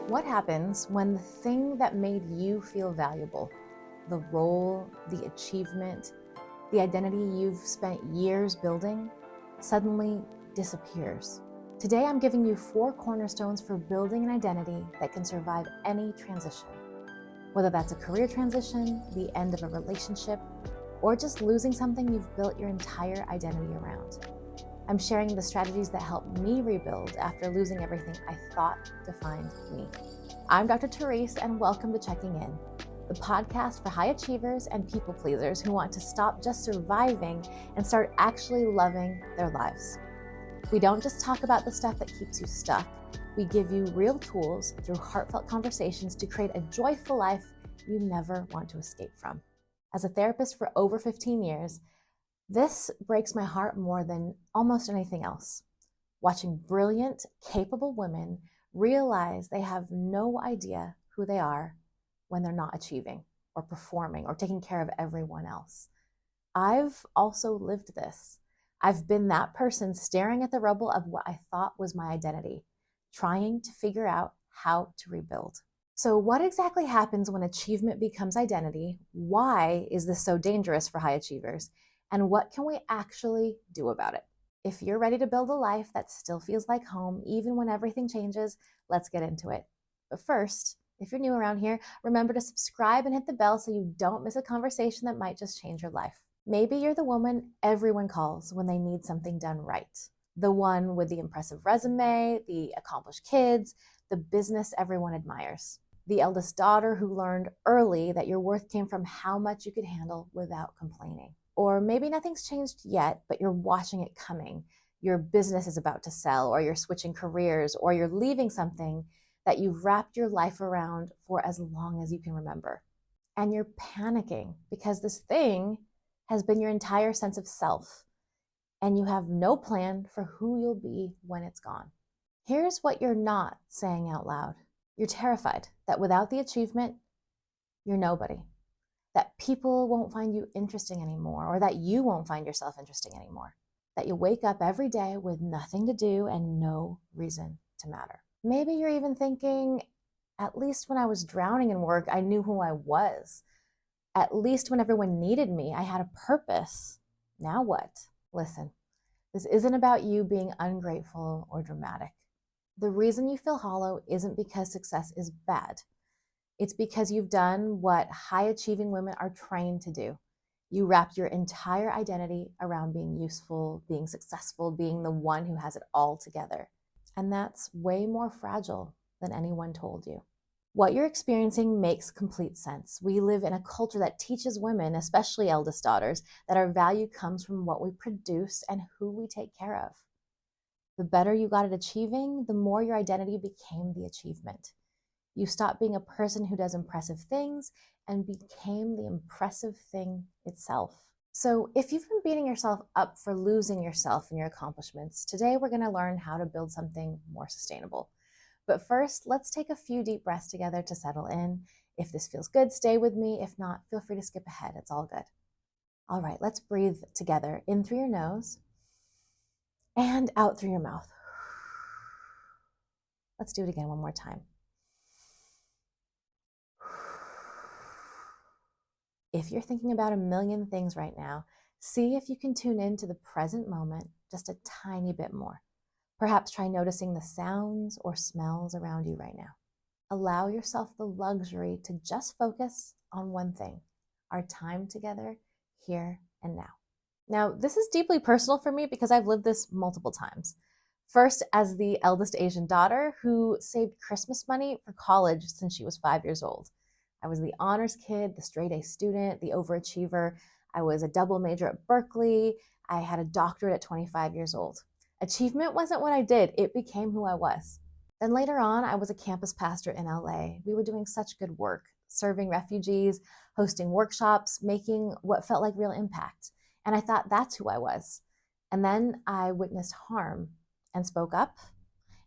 What happens when the thing that made you feel valuable, the role, the achievement, the identity you've spent years building, suddenly disappears? Today, I'm giving you 4 cornerstones for building an identity that can survive any transition. Whether that's a career transition, the end of a relationship, or just losing something you've built your entire identity around. I'm sharing the strategies that helped me rebuild after losing everything I thought defined me. I'm Dr. Therese, and welcome to Checking In, the podcast for high achievers and people pleasers who want to stop just surviving and start actually loving their lives. We don't just talk about the stuff that keeps you stuck. We give you real tools through heartfelt conversations to create a joyful life you never want to escape from. As a therapist for over 15 years, this breaks my heart more than almost anything else. Watching brilliant, capable women realize they have no idea who they are when they're not achieving or performing or taking care of everyone else. I've also lived this. I've been that person staring at the rubble of what I thought was my identity, trying to figure out how to rebuild. So what exactly happens when achievement becomes identity? Why is this so dangerous for high achievers? And what can we actually do about it? If you're ready to build a life that still feels like home, even when everything changes, let's get into it. But first, if you're new around here, remember to subscribe and hit the bell so you don't miss a conversation that might just change your life. Maybe you're the woman everyone calls when they need something done right. The one with the impressive resume, the accomplished kids, the business everyone admires. The eldest daughter who learned early that your worth came from how much you could handle without complaining. Or maybe nothing's changed yet, but you're watching it coming. Your business is about to sell, or you're switching careers, or you're leaving something that you've wrapped your life around for as long as you can remember. And you're panicking because this thing has been your entire sense of self, and you have no plan for who you'll be when it's gone. Here's what you're not saying out loud. You're terrified that without the achievement, you're nobody. That people won't find you interesting anymore, or that you won't find yourself interesting anymore. That you wake up every day with nothing to do and no reason to matter. Maybe you're even thinking, at least when I was drowning in work, I knew who I was. At least when everyone needed me, I had a purpose. Now what? Listen, this isn't about you being ungrateful or dramatic. The reason you feel hollow isn't because success is bad. It's because you've done what high-achieving women are trained to do. You wrapped your entire identity around being useful, being successful, being the one who has it all together. And that's way more fragile than anyone told you. What you're experiencing makes complete sense. We live in a culture that teaches women, especially eldest daughters, that our value comes from what we produce and who we take care of. The better you got at achieving, the more your identity became the achievement. You stopped being a person who does impressive things and became the impressive thing itself. So if you've been beating yourself up for losing yourself and your accomplishments, today we're going to learn how to build something more sustainable. But first, let's take a few deep breaths together to settle in. If this feels good, stay with me. If not, feel free to skip ahead. It's all good. All right, let's breathe together. In through your nose and out through your mouth. Let's do it again one more time. If you're thinking about a million things right now, see if you can tune into the present moment just a tiny bit more. Perhaps try noticing the sounds or smells around you right now. Allow yourself the luxury to just focus on one thing, our time together here and now. Now, this is deeply personal for me because I've lived this multiple times. First, as the eldest Asian daughter who saved Christmas money for college since she was 5 years old. I was the honors kid, the straight A student, the overachiever. I was a double major at Berkeley. I had a doctorate at 25 years old. Achievement wasn't what I did. It became who I was. Then later on, I was a campus pastor in LA. We were doing such good work, serving refugees, hosting workshops, making what felt like real impact. And I thought that's who I was. And then I witnessed harm and spoke up.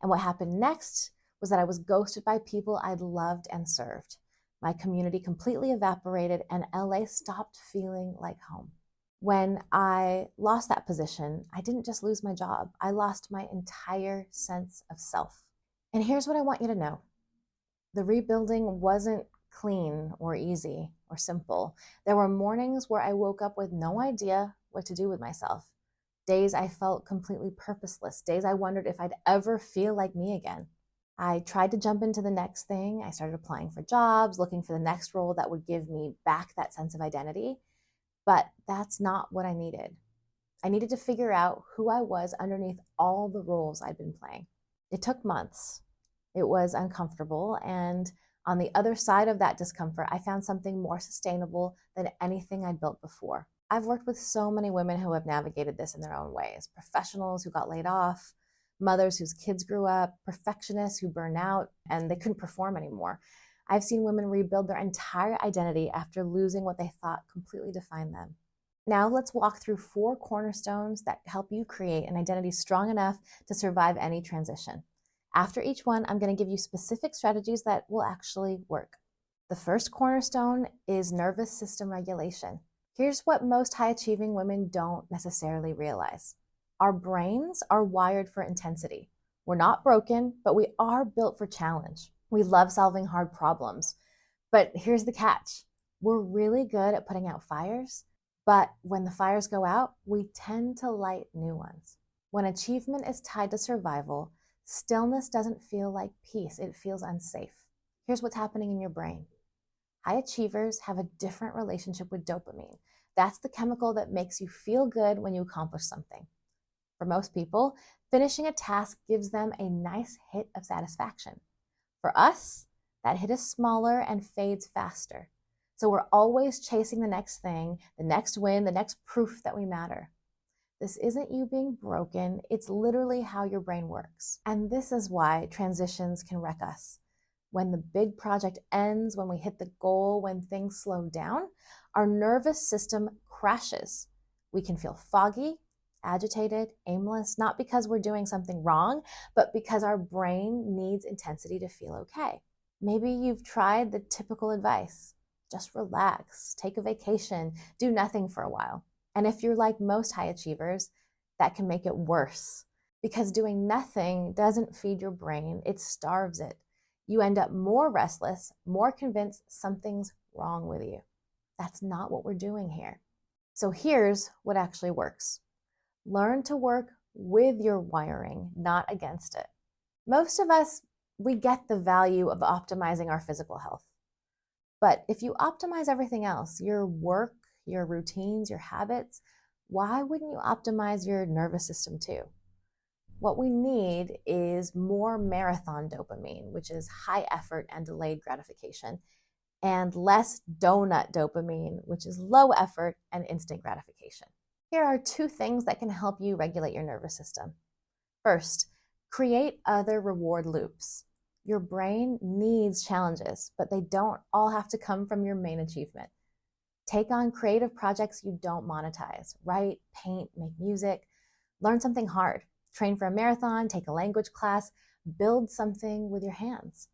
And what happened next was that I was ghosted by people I'd loved and served. My community completely evaporated and LA stopped feeling like home. When I lost that position, I didn't just lose my job. I lost my entire sense of self. And here's what I want you to know. The rebuilding wasn't clean or easy or simple. There were mornings where I woke up with no idea what to do with myself. Days I felt completely purposeless. Days I wondered if I'd ever feel like me again. I tried to jump into the next thing. I started applying for jobs, looking for the next role that would give me back that sense of identity. But that's not what I needed. I needed to figure out who I was underneath all the roles I'd been playing. It took months. It was uncomfortable. And on the other side of that discomfort, I found something more sustainable than anything I'd built before. I've worked with so many women who have navigated this in their own ways, professionals who got laid off, mothers whose kids grew up, perfectionists who burn out and they couldn't perform anymore. I've seen women rebuild their entire identity after losing what they thought completely defined them. Now let's walk through 4 cornerstones that help you create an identity strong enough to survive any transition. After each one, I'm going to give you specific strategies that will actually work. The first cornerstone is nervous system regulation. Here's what most high-achieving women don't necessarily realize. Our brains are wired for intensity. We're not broken, but we are built for challenge. We love solving hard problems. But here's the catch. We're really good at putting out fires, but when the fires go out, we tend to light new ones. When achievement is tied to survival, stillness doesn't feel like peace. It feels unsafe. Here's what's happening in your brain. High achievers have a different relationship with dopamine. That's the chemical that makes you feel good when you accomplish something. For most people, finishing a task gives them a nice hit of satisfaction. For us, that hit is smaller and fades faster. So we're always chasing the next thing, the next win, the next proof that we matter. This isn't you being broken, it's literally how your brain works. And this is why transitions can wreck us. When the big project ends, when we hit the goal, when things slow down, our nervous system crashes. We can feel foggy, agitated, aimless, not because we're doing something wrong, but because our brain needs intensity to feel okay. Maybe you've tried the typical advice. Just relax, take a vacation, do nothing for a while. And if you're like most high achievers, that can make it worse because doing nothing doesn't feed your brain, it starves it. You end up more restless, more convinced something's wrong with you. That's not what we're doing here. So here's what actually works. Learn to work with your wiring, not against it. Most of us, we get the value of optimizing our physical health. But if you optimize everything else, your work, your routines, your habits, why wouldn't you optimize your nervous system too? What we need is more marathon dopamine, which is high effort and delayed gratification, and less donut dopamine, which is low effort and instant gratification. Here are 2 things that can help you regulate your nervous system. First, create other reward loops. Your brain needs challenges, but they don't all have to come from your main achievement. Take on creative projects you don't monetize. Write, paint, make music, learn something hard. Train for a marathon, take a language class, build something with your hands.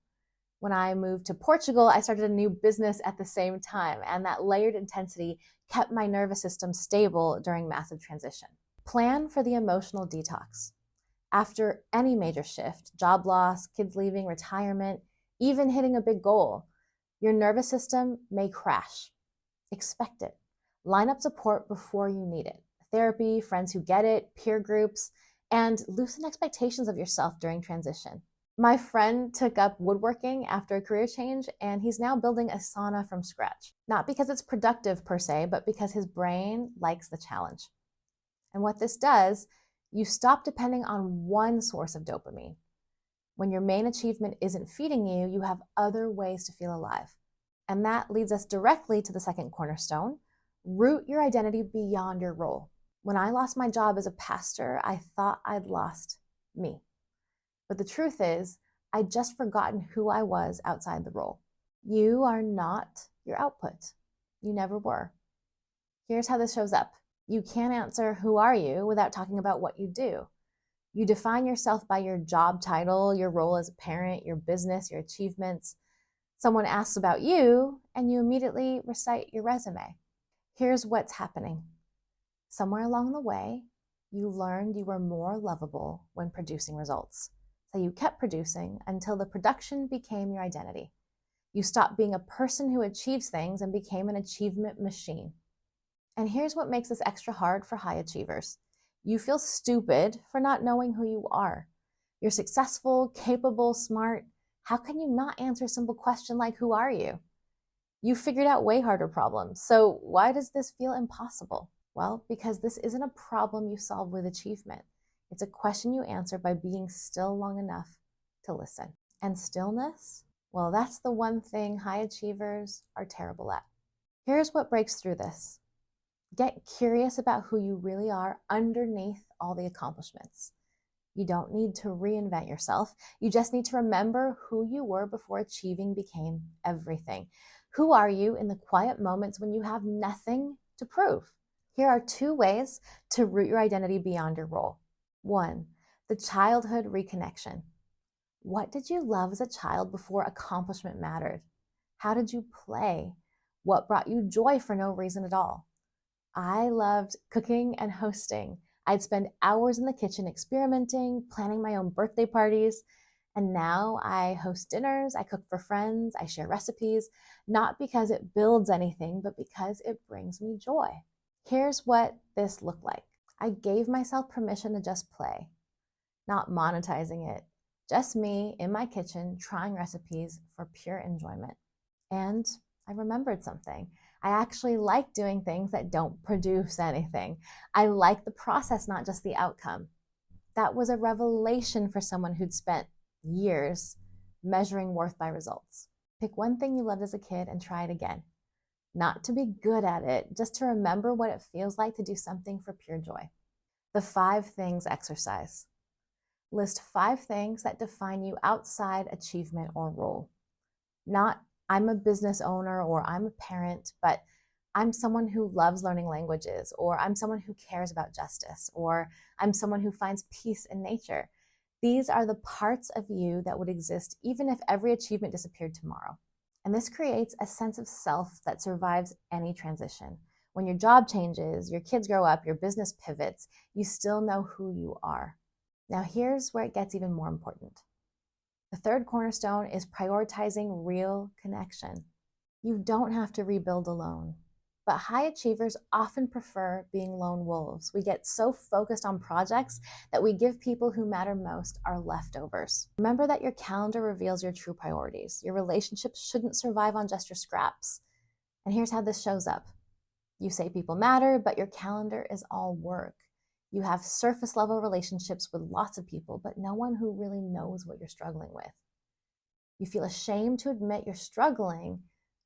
When I moved to Portugal, I started a new business at the same time, and that layered intensity kept my nervous system stable during massive transition. Plan for the emotional detox. After any major shift, job loss, kids leaving, retirement, even hitting a big goal, your nervous system may crash. Expect it. Line up support before you need it. Therapy, friends who get it, peer groups, and loosen expectations of yourself during transition. My friend took up woodworking after a career change, and he's now building a sauna from scratch. Not because it's productive per se, but because his brain likes the challenge. And what this does, you stop depending on one source of dopamine. When your main achievement isn't feeding you, you have other ways to feel alive. And that leads us directly to the second cornerstone. Root your identity beyond your role. When I lost my job as a pastor, I thought I'd lost me. But the truth is, I'd just forgotten who I was outside the role. You are not your output. You never were. Here's how this shows up. You can't answer who are you without talking about what you do. You define yourself by your job title, your role as a parent, your business, your achievements. Someone asks about you, and you immediately recite your resume. Here's what's happening. Somewhere along the way, you learned you were more lovable when producing results. So you kept producing until the production became your identity. You stopped being a person who achieves things and became an achievement machine. And here's what makes this extra hard for high achievers. You feel stupid for not knowing who you are. You're successful, capable, smart. How can you not answer a simple question like, who are you? You figured out way harder problems. So why does this feel impossible? Well, because this isn't a problem you solve with achievement. It's a question you answer by being still long enough to listen. And stillness? Well, that's the one thing high achievers are terrible at. Here's what breaks through this. Get curious about who you really are underneath all the accomplishments. You don't need to reinvent yourself. You just need to remember who you were before achieving became everything. Who are you in the quiet moments when you have nothing to prove? Here are 2 ways to root your identity beyond your role. 1, the childhood reconnection. What did you love as a child before accomplishment mattered? How did you play? What brought you joy for no reason at all? I loved cooking and hosting. I'd spend hours in the kitchen experimenting, planning my own birthday parties. And now I host dinners, I cook for friends, I share recipes, not because it builds anything, but because it brings me joy. Here's what this looked like. I gave myself permission to just play, not monetizing it. Just me in my kitchen trying recipes for pure enjoyment. And I remembered something. I actually like doing things that don't produce anything. I like the process, not just the outcome. That was a revelation for someone who'd spent years measuring worth by results. Pick one thing you loved as a kid and try it again. Not to be good at it, just to remember what it feels like to do something for pure joy. The 5 things exercise. List 5 things that define you outside achievement or role. Not, I'm a business owner or I'm a parent, but I'm someone who loves learning languages, or I'm someone who cares about justice, or I'm someone who finds peace in nature. These are the parts of you that would exist even if every achievement disappeared tomorrow. And this creates a sense of self that survives any transition. When your job changes, your kids grow up, your business pivots, you still know who you are. Now here's where it gets even more important. The 3rd cornerstone is prioritizing real connection. You don't have to rebuild alone, but high achievers often prefer being lone wolves. We get so focused on projects that we give people who matter most our leftovers. Remember that your calendar reveals your true priorities. Your relationships shouldn't survive on just your scraps. And here's how this shows up. You say people matter, but your calendar is all work. You have surface level relationships with lots of people, but no one who really knows what you're struggling with. You feel ashamed to admit you're struggling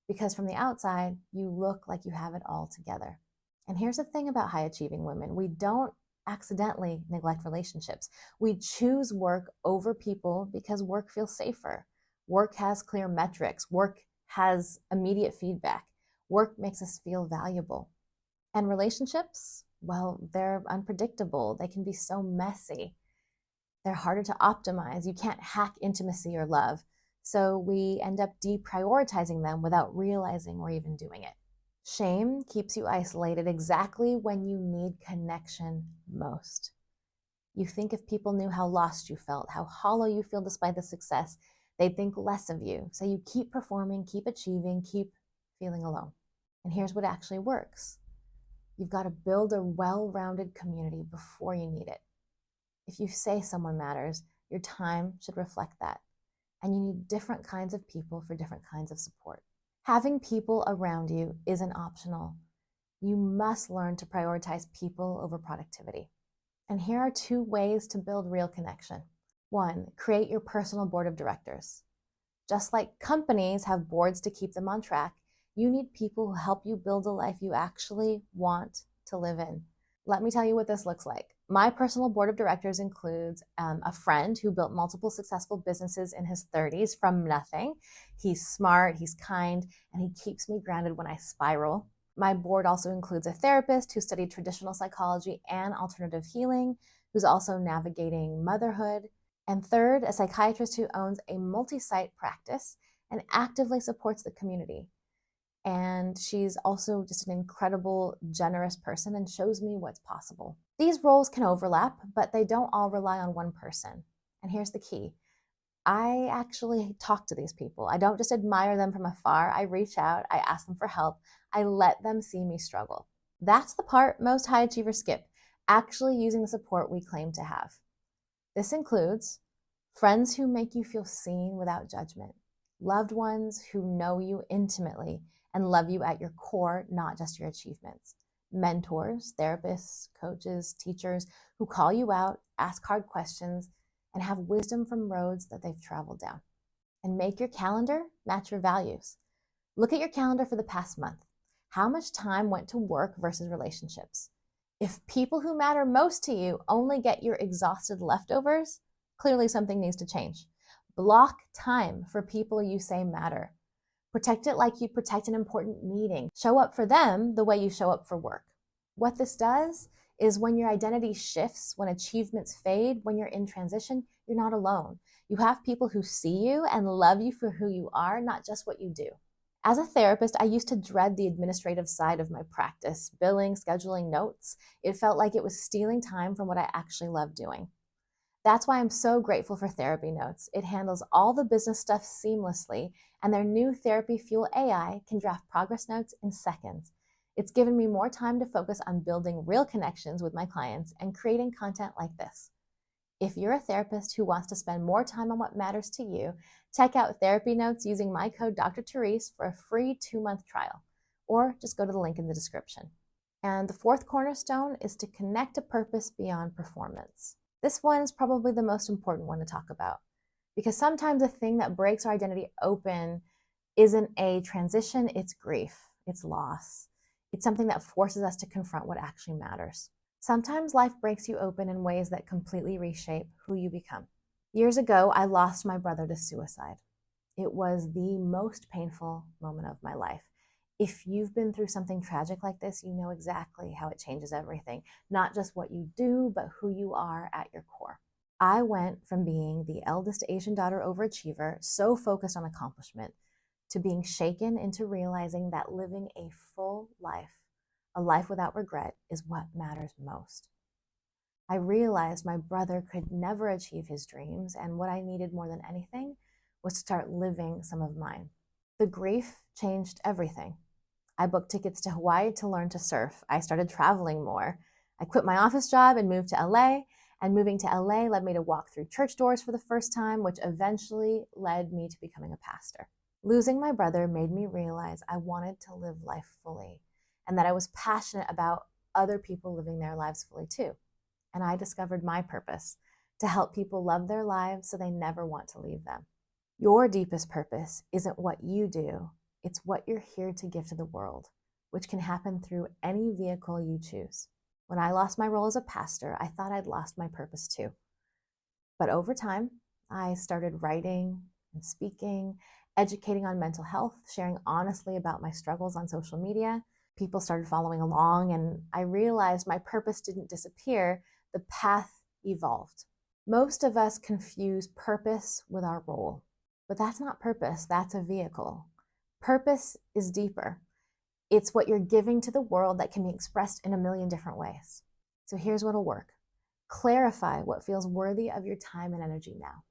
because from the outside, you look like you have it all together. And here's the thing about high achieving women. We don't accidentally neglect relationships. We choose work over people because work feels safer. Work has clear metrics. Work has immediate feedback. Work makes us feel valuable. And relationships, well, they're unpredictable. They can be so messy. They're harder to optimize. You can't hack intimacy or love. So we end up deprioritizing them without realizing we're even doing it. Shame keeps you isolated exactly when you need connection most. You think if people knew how lost you felt, how hollow you feel despite the success, they'd think less of you. So you keep performing, keep achieving, keep feeling alone. And here's what actually works. You've got to build a well-rounded community before you need it. If you say someone matters, your time should reflect that. And you need different kinds of people for different kinds of support. Having people around you isn't optional. You must learn to prioritize people over productivity. And here are 2 ways to build real connection. 1, create your personal board of directors. Just like companies have boards to keep them on track, you need people who help you build a life you actually want to live in. Let me tell you what this looks like. My personal board of directors includes a friend who built multiple successful businesses in his 30s from nothing. He's smart, he's kind, and he keeps me grounded when I spiral. My board also includes a therapist who studied traditional psychology and alternative healing, who's also navigating motherhood. And third, a psychiatrist who owns a multi-site practice and actively supports the community. And she's also just an incredible, generous person and shows me what's possible. These roles can overlap, but they don't all rely on one person. And here's the key. I actually talk to these people. I don't just admire them from afar. I reach out, I ask them for help, I let them see me struggle. That's the part most high achievers skip, actually using the support we claim to have. This includes friends who make you feel seen without judgment, loved ones who know you intimately and love you at your core, not just your achievements, mentors, therapists, coaches, teachers who call you out, ask hard questions, and have wisdom from roads that they've traveled down. And make your calendar match your values. Look at your calendar for the past month. How much time went to work versus relationships? If people who matter most to you only get your exhausted leftovers, clearly something needs to change. Block time for people you say matter. Protect it like you protect an important meeting. Show up for them the way you show up for work. What this does is when your identity shifts, when achievements fade, when you're in transition, you're not alone. You have people who see you and love you for who you are, not just what you do. As a therapist, I used to dread the administrative side of my practice, billing, scheduling notes. It felt like it was stealing time from what I actually love doing. That's why I'm so grateful for Therapy Notes. It handles all the business stuff seamlessly, and their new Therapy Fuel AI can draft progress notes in seconds. It's given me more time to focus on building real connections with my clients and creating content like this. If you're a therapist who wants to spend more time on what matters to you, check out Therapy Notes using my code Dr. Therese for a free 2-month trial, or just go to the link in the description. And the fourth cornerstone is to connect to purpose beyond performance. This one is probably the most important one to talk about, because sometimes the thing that breaks our identity open isn't a transition, it's grief, it's loss. It's something that forces us to confront what actually matters. Sometimes life breaks you open in ways that completely reshape who you become. Years ago, I lost my brother to suicide. It was the most painful moment of my life. If you've been through something tragic like this, you know exactly how it changes everything, not just what you do, but who you are at your core. I went from being the eldest Asian daughter overachiever, so focused on accomplishment, to being shaken into realizing that living a full life, a life without regret, is what matters most. I realized my brother could never achieve his dreams, and what I needed more than anything was to start living some of mine. The grief changed everything. I booked tickets to Hawaii to learn to surf. I started traveling more. I quit my office job and moved to LA, and moving to LA led me to walk through church doors for the first time, which eventually led me to becoming a pastor. Losing my brother made me realize I wanted to live life fully, and that I was passionate about other people living their lives fully too. And I discovered my purpose, to help people love their lives so they never want to leave them. Your deepest purpose isn't what you do, it's what you're here to give to the world, which can happen through any vehicle you choose. When I lost my role as a pastor, I thought I'd lost my purpose too. But over time, I started writing and speaking, educating on mental health, sharing honestly about my struggles on social media. People started following along, and I realized my purpose didn't disappear, the path evolved. Most of us confuse purpose with our role, but that's not purpose, that's a vehicle. Purpose is deeper. It's what you're giving to the world that can be expressed in a million different ways. So here's what'll work. Clarify what feels worthy of your time and energy now.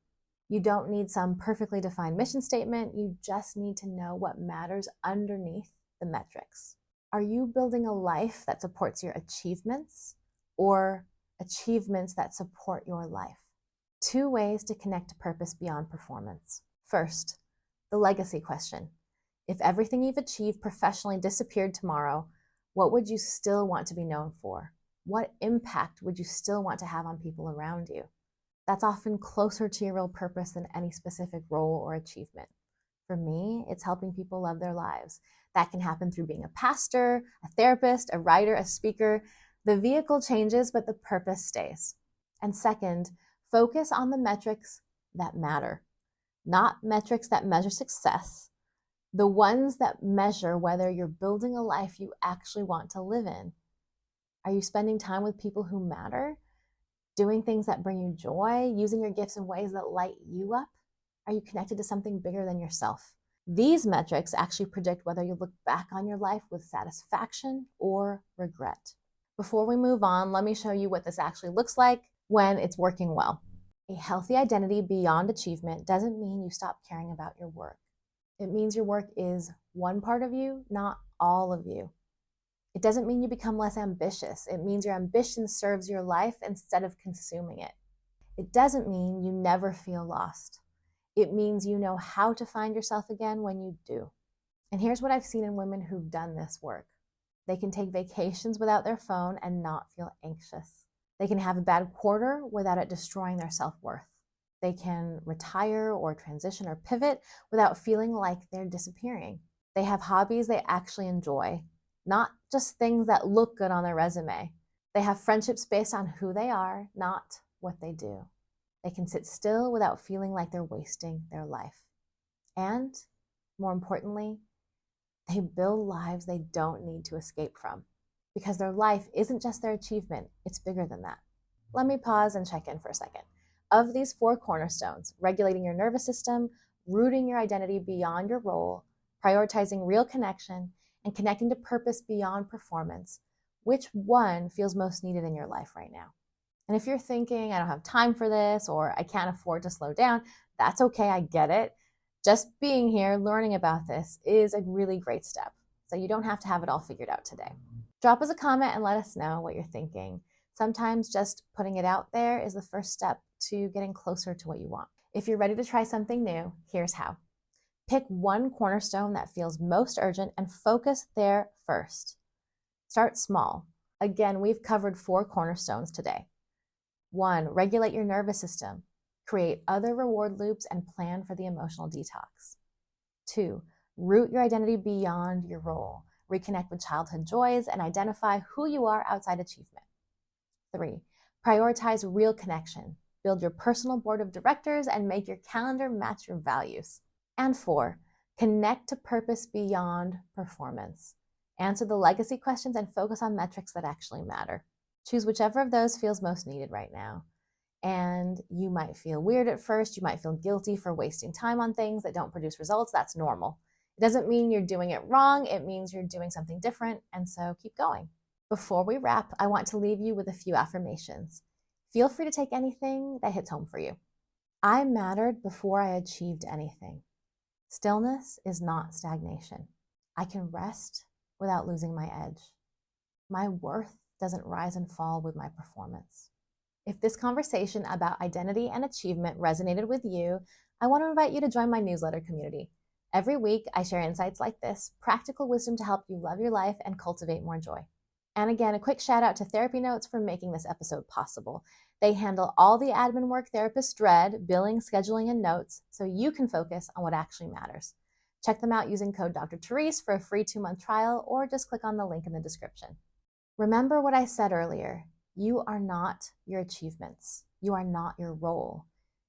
You don't need some perfectly defined mission statement. You just need to know what matters underneath the metrics. Are you building a life that supports your achievements or achievements that support your life? 2 ways to connect to purpose beyond performance. First, the legacy question. If everything you've achieved professionally disappeared tomorrow, what would you still want to be known for? What impact would you still want to have on people around you? That's often closer to your real purpose than any specific role or achievement. For me, it's helping people love their lives. That can happen through being a pastor, a therapist, a writer, a speaker. The vehicle changes, but the purpose stays. And second, focus on the metrics that matter, not metrics that measure success, the ones that measure whether you're building a life you actually want to live in. Are you spending time with people who matter? Doing things that bring you joy? Using your gifts in ways that light you up? Are you connected to something bigger than yourself? These metrics actually predict whether you look back on your life with satisfaction or regret. Before we move on, let me show you what this actually looks like when it's working well. A healthy identity beyond achievement doesn't mean you stop caring about your work. It means your work is one part of you, not all of you. It doesn't mean you become less ambitious. It means your ambition serves your life instead of consuming it. It doesn't mean you never feel lost. It means you know how to find yourself again when you do. And here's what I've seen in women who've done this work. They can take vacations without their phone and not feel anxious. They can have a bad quarter without it destroying their self-worth. They can retire or transition or pivot without feeling like they're disappearing. They have hobbies they actually enjoy, not just things that look good on their resume. They have friendships based on who they are, not what they do. They can sit still without feeling like they're wasting their life. And, more importantly, they build lives they don't need to escape from, because their life isn't just their achievement, it's bigger than that. Let me pause and check in for a second. Of these 4 cornerstones, regulating your nervous system, rooting your identity beyond your role, prioritizing real connection, and connecting to purpose beyond performance, which one feels most needed in your life right now? And if you're thinking, I don't have time for this, or I can't afford to slow down, that's okay, I get it. Just being here, learning about this is a really great step. So you don't have to have it all figured out today. Drop us a comment and let us know what you're thinking. Sometimes just putting it out there is the first step to getting closer to what you want. If you're ready to try something new, here's how. Pick one cornerstone that feels most urgent and focus there first. Start small. Again, we've covered 4 cornerstones today. 1, regulate your nervous system. Create other reward loops and plan for the emotional detox. 2, root your identity beyond your role. Reconnect with childhood joys and identify who you are outside achievement. 3, prioritize real connection. Build your personal board of directors and make your calendar match your values. And 4, connect to purpose beyond performance. Answer the legacy questions and focus on metrics that actually matter. Choose whichever of those feels most needed right now. And you might feel weird at first. You might feel guilty for wasting time on things that don't produce results. That's normal. It doesn't mean you're doing it wrong. It means you're doing something different. And so keep going. Before we wrap, I want to leave you with a few affirmations. Feel free to take anything that hits home for you. I mattered before I achieved anything. Stillness is not stagnation. I can rest without losing my edge. My worth doesn't rise and fall with my performance. If this conversation about identity and achievement resonated with you, I want to invite you to join my newsletter community. Every week, I share insights like this, practical wisdom to help you love your life and cultivate more joy. And again, a quick shout out to Therapy Notes for making this episode possible. They handle all the admin work therapists dread, billing, scheduling, and notes, so you can focus on what actually matters. Check them out using code Dr. Therese for a free 2-month trial, or just click on the link in the description. Remember what I said earlier. You are not your achievements. You are not your role.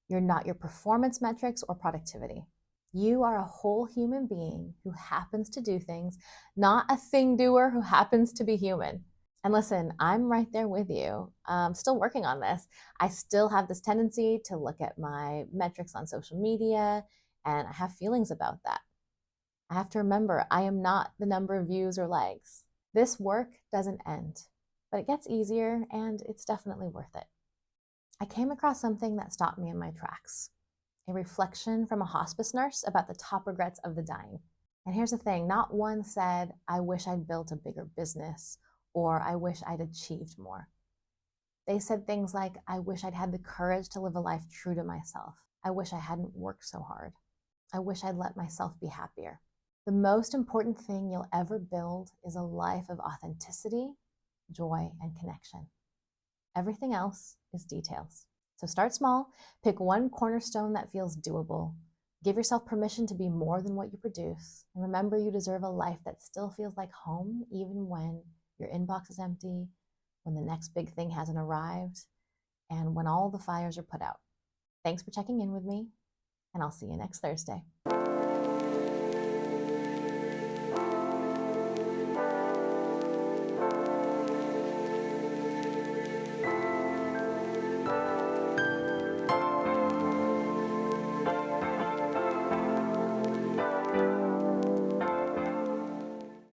You're not your performance metrics or productivity. You are a whole human being who happens to do things, not a thing-doer who happens to be human. And listen, I'm right there with you. I'm still working on this. I still have this tendency to look at my metrics on social media, and I have feelings about that. I have to remember, I am not the number of views or likes. This work doesn't end, but it gets easier, and it's definitely worth it. I came across something that stopped me in my tracks. A reflection from a hospice nurse about the top regrets of the dying. And here's the thing, not one said, I wish I'd built a bigger business, or I wish I'd achieved more. They said things like, I wish I'd had the courage to live a life true to myself. I wish I hadn't worked so hard. I wish I'd let myself be happier. The most important thing you'll ever build is a life of authenticity, joy, and connection. Everything else is details. So start small, pick one cornerstone that feels doable. Give yourself permission to be more than what you produce. And remember, you deserve a life that still feels like home, even when your inbox is empty, when the next big thing hasn't arrived, and when all the fires are put out. Thanks for checking in with me, and I'll see you next Thursday.